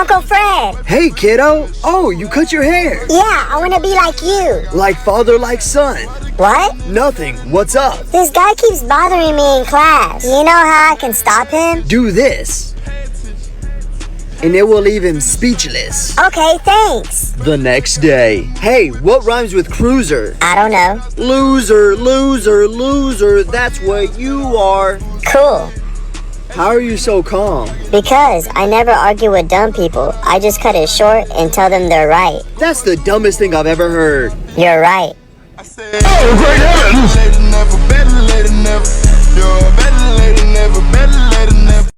Uncle Fred. Hey, kiddo. Oh, you cut your hair. Yeah, I want to be like you. Like father, like son. What? Nothing. What's up? This guy keeps bothering me in class. You know how I can stop him? Do this. And it will leave him speechless. Okay, thanks. The next day. Hey, what rhymes with cruiser? I don't know. Loser, loser, loser. That's what you are. Cool. How are you so calm? Because I never argue with dumb people. I just cut it short and tell them they're right. That's the dumbest thing I've ever heard. You're right. Oh, great heavens!